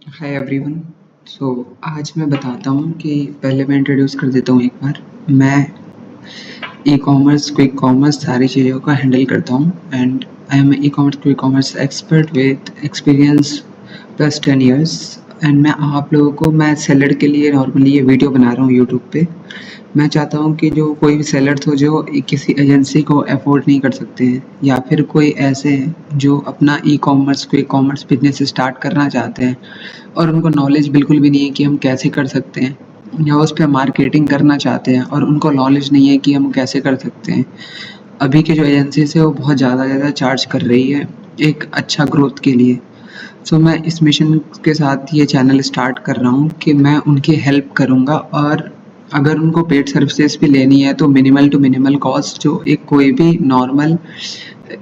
Hi everyone. सो आज मैं बताता हूँ कि पहले मैं इंट्रोड्यूस कर देता हूँ एक बार। मैं ई कॉमर्स, क्विक कॉमर्स सारी चीज़ों का हैंडल करता हूँ and I am e commerce quick commerce expert with experience plus 10 years. And मैं सेलर के लिए नॉर्मली ये वीडियो बना रहा हूँ यूट्यूब पे। मैं चाहता हूँ कि जो कोई भी सेलर्स हो जो किसी एजेंसी को अफोर्ड नहीं कर सकते हैं, या फिर कोई ऐसे हैं जो अपना ई commerce quick commerce business start करना चाहते हैं और उनको नॉलेज बिल्कुल भी नहीं है कि हम कैसे कर सकते हैं, या उस पे मार्केटिंग करना चाहते हैं और उनको नॉलेज नहीं है कि हम कैसे कर सकते हैं। अभी के जो एजेंसीज है वो बहुत ज़्यादा चार्ज कर रही है एक अच्छा ग्रोथ के लिए। सो मैं इस मिशन के साथ ये चैनल स्टार्ट कर रहा हूँ कि मैं उनकी हेल्प करूँगा, और अगर उनको पेड सर्विसेज भी लेनी है तो मिनिमल टू मिनिमल कॉस्ट जो एक कोई भी नॉर्मल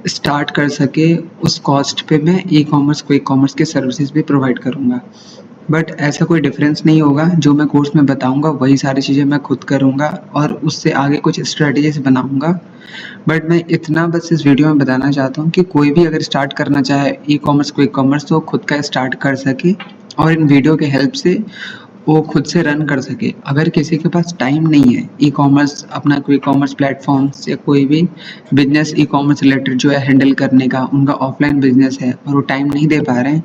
स्टार्ट कर सके उस कॉस्ट पे मैं ई कॉमर्स क्विक कॉमर्स की सर्विसेज भी प्रोवाइड करूँगा। बट ऐसा कोई डिफरेंस नहीं होगा, जो मैं कोर्स में बताऊँगा वही सारी चीज़ें मैं खुद करूँगा और उससे आगे कुछ स्ट्रेटजीज बनाऊँगा। बट मैं इतना बस इस वीडियो में बताना चाहता हूँ कि कोई भी अगर स्टार्ट करना चाहे ई कॉमर्स क्विक कॉमर्स तो खुद का स्टार्ट कर सके और इन वीडियो के हेल्प से वो खुद से रन कर सके। अगर किसी के पास टाइम नहीं है ई कॉमर्स अपना क्विक कॉमर्स प्लेटफॉर्म्स या कोई भी बिजनेस ई कॉमर्स रिलेटेड जो है हैंडल करने का, उनका ऑफलाइन बिजनेस है और वो टाइम नहीं दे पा रहे हैं,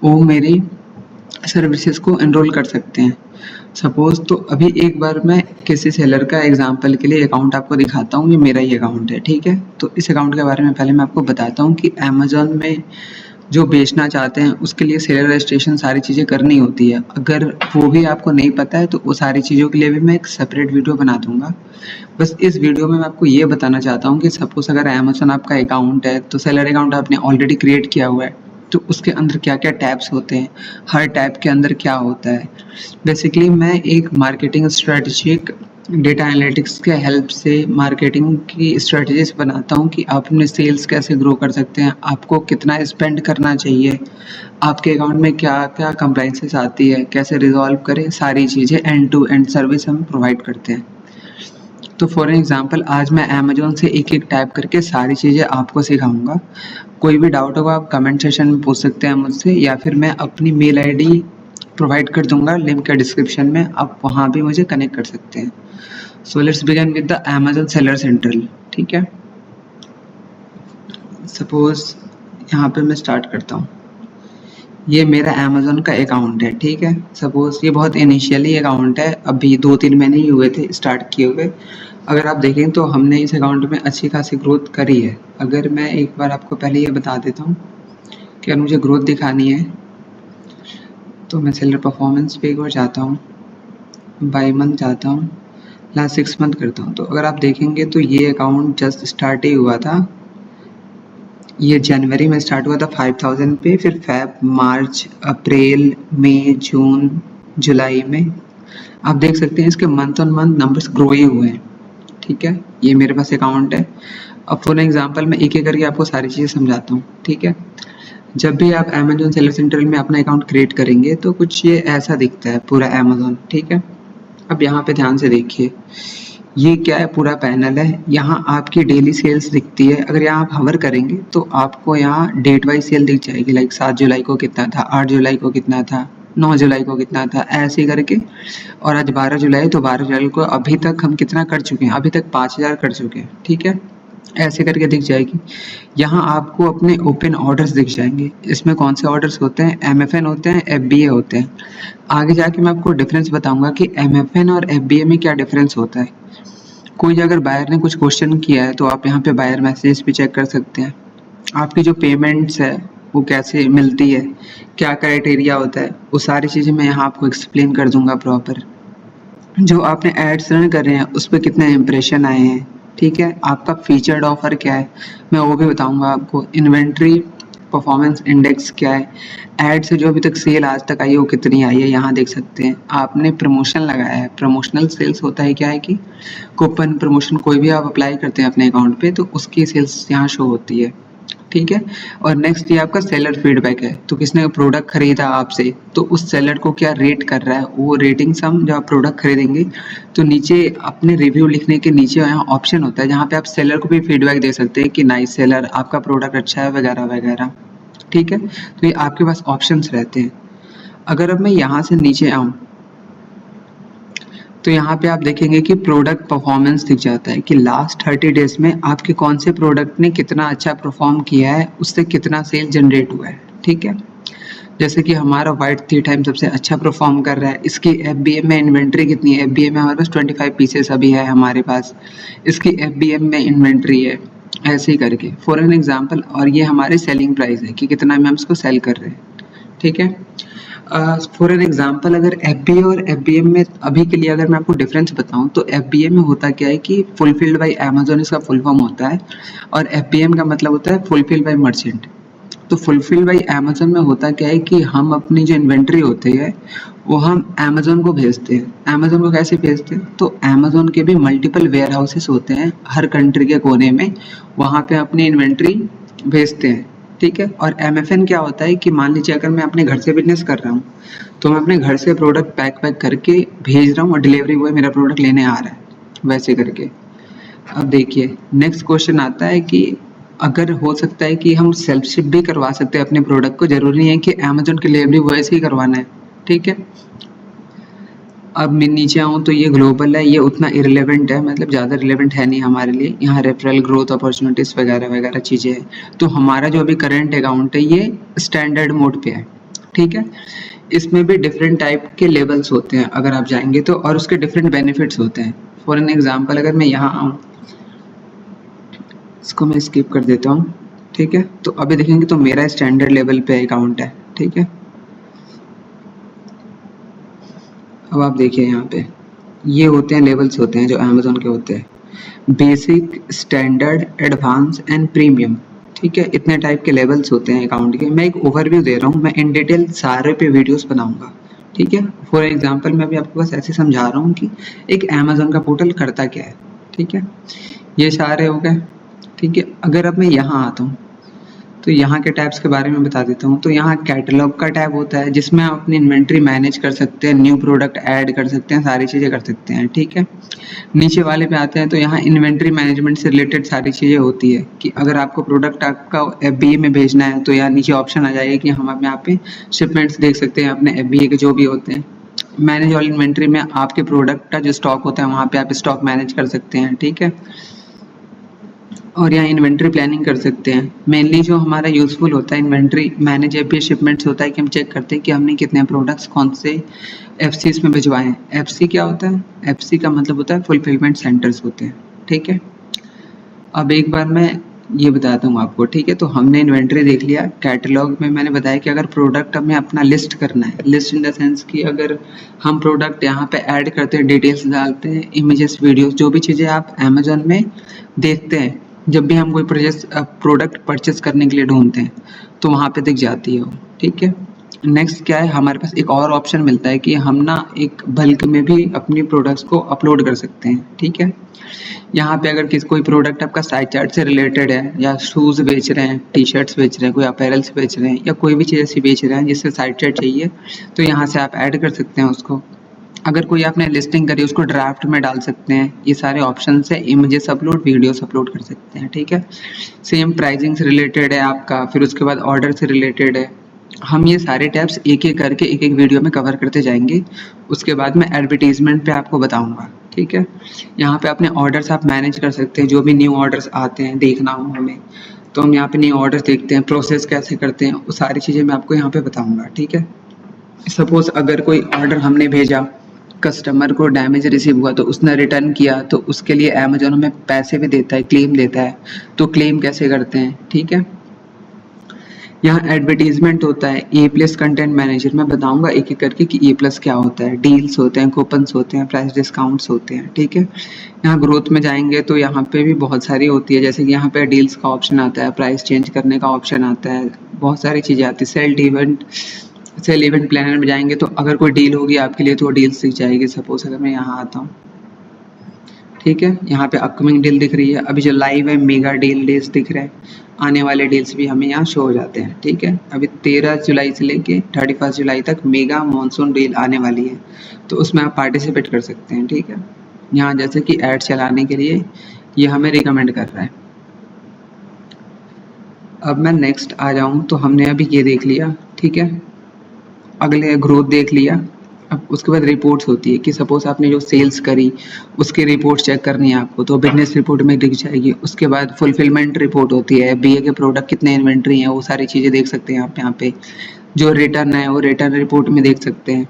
वो मेरी सर्विसेज को एनरोल कर सकते हैं। सपोज तो अभी एक बार मैं किसी सेलर का एग्जांपल के लिए अकाउंट आपको दिखाता हूँ। ये मेरा ही अकाउंट है, ठीक है। तो इस अकाउंट के बारे में पहले मैं आपको बताता हूँ कि अमेजोन में जो बेचना चाहते हैं उसके लिए सेलर रजिस्ट्रेशन सारी चीज़ें करनी होती है। अगर वो भी आपको नहीं पता है तो वो सारी चीज़ों के लिए भी मैं एक सेपरेट वीडियो बना दूंगा। बस इस वीडियो में मैं आपको ये बताना चाहता हूँ कि सपोज अगर अमेजोन आपका अकाउंट है तो सेलर अकाउंट आपने ऑलरेडी क्रिएट किया हुआ है, तो उसके अंदर क्या क्या टैब्स होते हैं, हर टैब के अंदर क्या होता है। बेसिकली मैं एक मार्केटिंग स्ट्रेटजिक डेटा एनालिटिक्स के हेल्प से मार्केटिंग की स्ट्रेटजीज बनाता हूँ कि आप अपने सेल्स कैसे ग्रो कर सकते हैं, आपको कितना स्पेंड करना चाहिए, आपके अकाउंट में क्या क्या कंप्लाइंसेस आती है, कैसे रिजॉल्व करें, सारी चीज़ें एंड टू एंड सर्विस हम प्रोवाइड करते हैं। तो फॉर एग्जांपल आज मैं अमेजोन से एक एक टाइप करके सारी चीज़ें आपको सिखाऊंगा। कोई भी डाउट होगा आप कमेंट सेशन में पूछ सकते हैं मुझसे, या फिर मैं अपनी मेल आईडी प्रोवाइड कर दूंगा लिंक के डिस्क्रिप्शन में, आप वहाँ भी मुझे कनेक्ट कर सकते हैं। So let's begin with the Amazon seller central, ठीक है। सपोज यहाँ पे मैं स्टार्ट करता हूँ। ये मेरा अमेजोन का अकाउंट है, ठीक है। सपोज ये बहुत इनिशियली अकाउंट है, अभी 2-3 महीने ही हुए थे स्टार्ट किए हुए। अगर आप देखें तो हमने इस अकाउंट में अच्छी खासी ग्रोथ करी है। अगर मैं एक बार आपको पहले ये बता देता हूँ कि अगर मुझे ग्रोथ दिखानी है तो मैं सेलर परफॉर्मेंस पे एक बार जाता हूँ, बाई मंथ जाता हूँ, लास्ट 6 मंथ करता हूँ। तो अगर आप देखेंगे तो ये अकाउंट जस्ट स्टार्ट ही हुआ था। ये जनवरी में स्टार्ट हुआ था 5000 पे, फिर फेब, मार्च, अप्रैल, मई, जून, जुलाई में आप देख सकते हैं इसके month on month numbers grow ही हुए हैं, ठीक है। ये मेरे पास अकाउंट है। अब फॉर एग्जांपल मैं एक एक करके आपको सारी चीज़ें समझाता हूँ, ठीक है। जब भी आप अमेजोन सेलर सेंट्रल में अपना अकाउंट क्रिएट करेंगे तो कुछ ये ऐसा दिखता है पूरा अमेजोन, ठीक है। अब यहाँ पे ध्यान से देखिए, ये क्या है, पूरा पैनल है। यहाँ आपकी डेली सेल्स दिखती है। अगर यहाँ आप हवर करेंगे तो आपको यहाँ डेट वाइज सेल दिख जाएगी, लाइक 7 जुलाई को कितना था, 8 जुलाई को कितना था, 9 जुलाई को कितना था, ऐसे करके। और आज 12 जुलाई, तो 12 जुलाई को अभी तक हम कितना कर चुके हैं, अभी तक 5000 कर चुके हैं, ठीक है। ऐसे करके दिख जाएगी। यहाँ आपको अपने ओपन ऑर्डर्स दिख जाएंगे। इसमें कौन से ऑर्डर्स होते हैं, एमएफएन होते हैं, एफबीए होते हैं। आगे जाके मैं आपको डिफरेंस बताऊंगा कि एमएफएन और एफबीए में क्या डिफरेंस होता है। कोई अगर बायर ने कुछ क्वेश्चन किया है तो आप यहाँ पे बायर मैसेज भी चेक कर सकते हैं। आपकी जो पेमेंट्स है वो कैसे मिलती है, क्या क्राइटेरिया होता है, वो सारी चीज़ें मैं यहाँ आपको एक्सप्लेन कर दूंगा प्रॉपर। जो आपने एड्स रन कर रहे हैं उस पर कितने इम्प्रेशन आए हैं, ठीक है। आपका फीचर्ड ऑफर क्या है मैं वो भी बताऊंगा आपको। इन्वेंट्री परफॉर्मेंस इंडेक्स क्या है, एड से जो अभी तक सेल आज तक आई है वो कितनी आई है, यहाँ देख सकते हैं। आपने प्रमोशन लगाया है, प्रमोशनल सेल्स होता है क्या है कि कूपन प्रमोशन कोई भी आप अप्लाई करते हैं अपने अकाउंट पे तो उसकी सेल्स यहाँ शो होती है, ठीक है। और नेक्स्ट ये आपका सेलर फीडबैक है, तो किसने प्रोडक्ट खरीदा आपसे तो उस सेलर को क्या रेट कर रहा है, वो रेटिंग सम जब आप प्रोडक्ट खरीदेंगे तो नीचे अपने रिव्यू लिखने के नीचे यहाँ ऑप्शन होता है जहाँ पे आप सेलर को भी फीडबैक दे सकते हैं कि नाइस सेलर, आपका प्रोडक्ट अच्छा है वगैरह वगैरह, ठीक है। तो ये आपके पास ऑप्शंस रहते हैं। अगर अब मैं यहाँ से नीचे आऊँ तो यहाँ पे आप देखेंगे कि प्रोडक्ट परफॉर्मेंस दिख जाता है कि लास्ट 30 डेज में आपके कौन से प्रोडक्ट ने कितना अच्छा परफॉर्म किया है, उससे कितना सेल जनरेट हुआ है। ठीक है, जैसे कि हमारा वाइट टी टाइम सबसे अच्छा परफॉर्म कर रहा है। इसकी एफबीएम में इन्वेंट्री कितनी है? एफबीएम में हमारे पास 25 पीसेस अभी है हमारे पास, इसकी एफबीएम में इन्वेंट्री है, ऐसे ही करके फॉर एन एग्जांपल। और ये हमारी सेलिंग प्राइस है कि कितना में हम इसको सेल कर रहे हैं। ठीक है, फॉर एन एग्जांपल अगर एफबीए और एफबीएम में अभी के लिए अगर मैं आपको डिफरेंस बताऊं तो एफबीए में होता क्या है कि फुलफिल्ड बाय अमेजोन इसका फुल फॉर्म होता है, और एफबीएम का मतलब होता है फुलफिल्ड बाय मर्चेंट। तो फुलफिल बाई अमेजोन में होता क्या है कि हम अपनी जो इन्वेंट्री होती है वो हम अमेजोन को भेजते हैं। अमेजोन को कैसे भेजते हैं? तो अमेजोन के भी मल्टीपल वेयर हाउसेस होते हैं हर कंट्री के कोने में, वहाँ पे अपनी इन्वेंट्री भेजते हैं। ठीक है, और एमएफएन क्या होता है कि मान लीजिए अगर मैं अपने घर से बिजनेस कर रहा हूँ तो मैं अपने घर से प्रोडक्ट पैक करके भेज रहा हूँ और डिलीवरी बॉय मेरा प्रोडक्ट लेने आ रहा है, वैसे करके। अब देखिए नेक्स्ट क्वेश्चन आता है कि अगर हो सकता है कि हम सेल्फ शिप भी करवा सकते हैं अपने प्रोडक्ट को, जरूरी नहीं है कि अमेजोन की डिलीवरी बॉय से ही करवाना है। ठीक है, अब मैं नीचे आऊँ तो ये ग्लोबल है, ये उतना इरेलेवेंट है, मतलब ज़्यादा रिलेवेंट है नहीं हमारे लिए। यहाँ रेफरल ग्रोथ अपॉर्चुनिटीज़ वगैरह वगैरह चीज़ें हैं। तो हमारा जो अभी करंट अकाउंट है ये स्टैंडर्ड मोड पे है। ठीक है, इसमें भी डिफरेंट टाइप के लेवल्स होते हैं अगर आप जाएंगे तो, और उसके डिफरेंट बेनिफिट्स होते हैं। फॉर एन एग्जाम्पल अगर मैं यहाँ आऊँ, इसको मैं स्किप कर देता हूँ। ठीक है, तो अभी देखेंगे तो मेरा स्टैंडर्ड लेवल पे अकाउंट है। ठीक है, अब आप देखिए यहाँ पे ये होते हैं लेवल्स होते हैं जो अमेजोन के होते हैं, basic, standard, advance and premium. ठीक है, इतने टाइप के लेवल्स होते हैं अकाउंट के। मैं एक ओवरव्यू दे रहा हूँ, मैं इन डिटेल सारे पे वीडियोस बनाऊंगा। ठीक है, फॉर एग्जांपल मैं अभी आपको बस ऐसे समझा रहा हूँ कि एक अमेजोन का पोर्टल करता क्या है। ठीक है, ये सारे हो गए। ठीक है, अगर अब मैं यहाँ आता हूँ तो यहाँ के टैब्स के बारे में बता देता हूँ। तो यहाँ कैटलॉग का टैब होता है जिसमें आप अपनी इन्वेंट्री मैनेज कर सकते हैं, न्यू प्रोडक्ट ऐड कर सकते हैं, सारी चीज़ें कर सकते हैं। ठीक है, नीचे वाले पे आते हैं तो यहाँ इन्वेंट्री मैनेजमेंट से रिलेटेड सारी चीज़ें होती है कि अगर आपको प्रोडक्ट आपका एफबीए में भेजना है तो यहाँ नीचे ऑप्शन आ जाएगा कि हम अपने यहाँ पे शिपमेंट्स देख सकते हैं अपने एफबीए के जो भी होते हैं। मैनेज ऑल इन्वेंट्री में आपके प्रोडक्ट का जो स्टॉक होता है वहाँ पे आप स्टॉक मैनेज कर सकते हैं। ठीक है, और यहाँ इन्वेंट्री प्लानिंग कर सकते हैं। मेनली जो हमारा यूज़फुल होता है इन्वेंट्री मैनेज एपीए शिपमेंट्स होता है कि हम चेक करते हैं कि हमने कितने प्रोडक्ट्स कौन से एफसीज में भिजवाए हैं। एफसी क्या होता है? एफसी का मतलब होता है फुलफिलमेंट सेंटर्स होते हैं। ठीक है, अब एक बार मैं ये बताता हूँ आपको। ठीक है, तो हमने इन्वेंट्री देख लिया। कैटलॉग में मैंने बताया कि अगर प्रोडक्ट हमें अपना लिस्ट करना है, लिस्ट इन द सेंस कि अगर हम प्रोडक्ट यहाँ पे ऐड करते हैं, डिटेल्स डालते हैं, इमेजेस, वीडियोस, जो भी चीज़ें आप अमेजोन में देखते हैं जब भी हम कोई प्रोडक्ट परचेस करने के लिए ढूंढते हैं तो वहाँ पे दिख जाती है वो। ठीक है, नेक्स्ट क्या है, हमारे पास एक और ऑप्शन मिलता है कि हम ना एक बल्क में भी अपनी प्रोडक्ट्स को अपलोड कर सकते हैं। ठीक है, यहाँ पे अगर कोई प्रोडक्ट आपका साइड चार्ट से रिलेटेड है, या शूज़ बेच रहे हैं, टी शर्ट्स बेच रहे हैं, कोई अपैरल्स बेच रहे हैं, या कोई भी चीज़ ऐसी बेच रहे हैं जिससे साइड चार्ट चाहिए, तो यहाँ से आप ऐड कर सकते हैं उसको। अगर कोई आपने लिस्टिंग करी उसको ड्राफ्ट में डाल सकते हैं। ये सारे ऑप्शन है, इमेजेस अपलोड, वीडियोस अपलोड कर सकते हैं। ठीक है, सेम प्राइसिंग से रिलेटेड है आपका, फिर उसके बाद ऑर्डर से रिलेटेड है। हम ये सारे टैब्स एक एक करके एक एक वीडियो में कवर करते जाएंगे। उसके बाद मैं एडवर्टीजमेंट पे आपको बताऊंगा। ठीक है, यहाँ पे अपने ऑर्डर्स आप मैनेज कर सकते हैं, जो भी न्यू ऑर्डर्स आते हैं देखना हो हमें तो हम यहाँ पे न्यू ऑर्डर्स देखते हैं, प्रोसेस कैसे करते हैं, वो सारी चीज़ें मैं आपको यहाँ पे बताऊंगा। ठीक है, सपोज अगर कोई ऑर्डर हमने भेजा, कस्टमर को डैमेज रिसीव हुआ तो उसने रिटर्न किया, तो उसके लिए अमेजोन हमें पैसे भी देता है, क्लेम देता है। तो क्लेम कैसे करते हैं? ठीक है, यहाँ एडवर्टीजमेंट होता है, ए प्लस कंटेंट मैनेजर, मैं बताऊंगा एक एक करके कि ए प्लस क्या होता है। डील्स होते हैं, कूपन्स होते हैं, प्राइस डिस्काउंट्स होते हैं। ठीक है, यहाँ ग्रोथ में जाएंगे तो यहाँ पे भी बहुत सारी होती है, जैसे कि यहाँ पे डील्स का ऑप्शन आता है, प्राइस चेंज करने का ऑप्शन आता है, बहुत सारी चीज़ें आती है। सेल इवेंट प्लानर में जाएंगे तो अगर कोई डील होगी आपके लिए तो वो डील्स दिख जाएगी। सपोज अगर मैं यहाँ आता हूँ, ठीक है, यहाँ पे अपकमिंग डील दिख रही है, अभी जो लाइव है मेगा डील डेज दिख रहे हैं, आने वाले डील्स भी हमें यहाँ शो हो जाते हैं। ठीक है, अभी 13 जुलाई से लेके 31 जुलाई तक मेगा मॉनसून डील आने वाली है, तो उसमें आप पार्टिसिपेट कर सकते हैं। ठीक है, यहाँ जैसे कि ऐड चलाने के लिए ये हमें रिकमेंड कर रहा है। अब मैं नेक्स्ट आ जाऊँ तो हमने अभी ये देख लिया। ठीक है, अगले ग्रोथ देख लिया। अब उसके बाद रिपोर्ट्स होती है कि सपोज आपने जो सेल्स करी उसकी रिपोर्ट चेक करनी है आपको, तो बिजनेस रिपोर्ट में दिख जाएगी। उसके बाद फुलफिलमेंट रिपोर्ट होती है, बीए के प्रोडक्ट कितने इन्वेंट्री हैं वो सारी चीज़ें देख सकते हैं आप यहाँ पे। जो रिटर्न है वो रिटर्न रिपोर्ट में देख सकते हैं।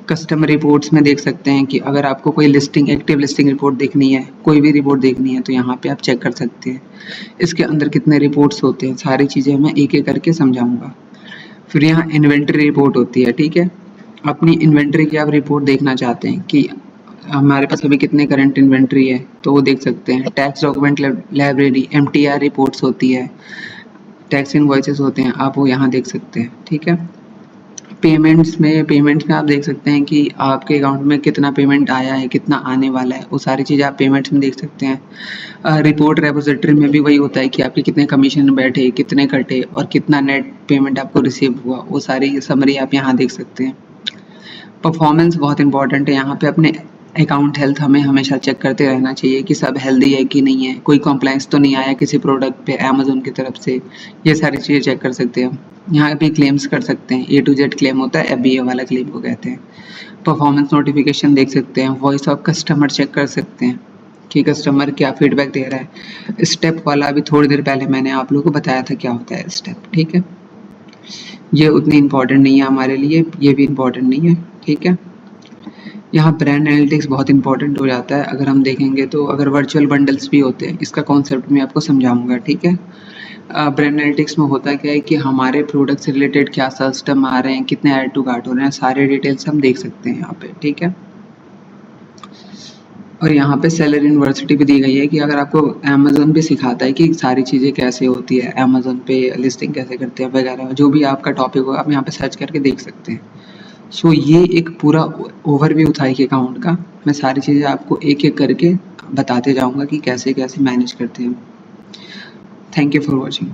कस्टमर रिपोर्ट्स में देख सकते हैं कि अगर आपको कोई लिस्टिंग एक्टिव लिस्टिंग रिपोर्ट देखनी है, कोई भी रिपोर्ट देखनी है, तो यहाँ पे आप चेक कर सकते हैं। इसके अंदर कितने रिपोर्ट्स होते हैं, सारी चीज़ें मैं एक एक करके समझाऊंगा। फिर यहाँ इन्वेंट्री रिपोर्ट होती है, ठीक है। अपनी इन्वेंट्री की आप रिपोर्ट देखना चाहते हैं कि हमारे पास अभी कितने करंट इन्वेंट्री है, तो वो देख सकते हैं। Tax document library MTR reports होती है, टैक्स इनवॉइसेस होते हैं, आप वो यहाँ देख सकते हैं, ठीक है। पेमेंट्स में आप देख सकते हैं कि आपके अकाउंट में कितना पेमेंट आया है, कितना आने वाला है, वो सारी चीज़ें आप पेमेंट्स में देख सकते हैं। रिपोर्ट रेपोजिटरी में भी वही होता है कि आपके कितने कमीशन बैठे, कितने कटे और कितना नेट पेमेंट आपको रिसीव हुआ, वो सारी समरी आप यहाँ देख सकते हैं। परफॉर्मेंस बहुत इंपॉर्टेंट है, यहाँ पे अपने अकाउंट हेल्थ हमें हमेशा चेक करते रहना चाहिए कि सब हेल्दी है कि नहीं है, कोई कंप्लेंट्स तो नहीं आया किसी प्रोडक्ट पे अमेजोन की तरफ से, ये सारी चीज़ें चेक कर सकते हैं हम। यहाँ भी क्लेम्स कर सकते हैं, A to Z क्लेम होता है, FBA वाला क्लेम को कहते हैं। परफॉर्मेंस नोटिफिकेशन देख सकते हैं, वॉइस ऑफ कस्टमर चेक कर सकते हैं कि कस्टमर क्या फीडबैक दे रहा है। स्टेप वाला अभी थोड़ी देर पहले मैंने आप लोगों को बताया था क्या होता है स्टेप, ठीक है। ये उतनी इम्पोर्टेंट नहीं है हमारे लिए, ये भी इम्पोर्टेंट नहीं है, ठीक है। यहाँ ब्रांड एनालिटिक्स बहुत इंपॉर्टेंट हो जाता है अगर हम देखेंगे तो। अगर वर्चुअल बंडल्स भी होते हैं, इसका कॉन्सेप्ट मैं आपको समझाऊंगा, ठीक है। ब्रांड एनालिटिक्स में होता क्या है कि हमारे प्रोडक्ट से रिलेटेड क्या कस्टमर आ रहे हैं, कितने ऐड टू कार्ट हो रहे हैं, सारे डिटेल्स हम देख सकते हैं यहाँ पे, ठीक है। और यहाँ पे सेलर यूनिवर्सिटी भी दी गई है कि अगर आपको अमेजोन भी सिखाता है कि सारी चीज़ें कैसे होती है, अमेजोन पे लिस्टिंग कैसे करते हैं वगैरह, जो भी आपका टॉपिक होगा आप यहाँ पे सर्च करके देख सकते हैं। सो ये एक पूरा ओवरव्यू था एक अकाउंट का। मैं सारी चीज़ें आपको एक एक करके बताते जाऊँगा कि कैसे कैसे मैनेज करते हैं। Thank you for watching.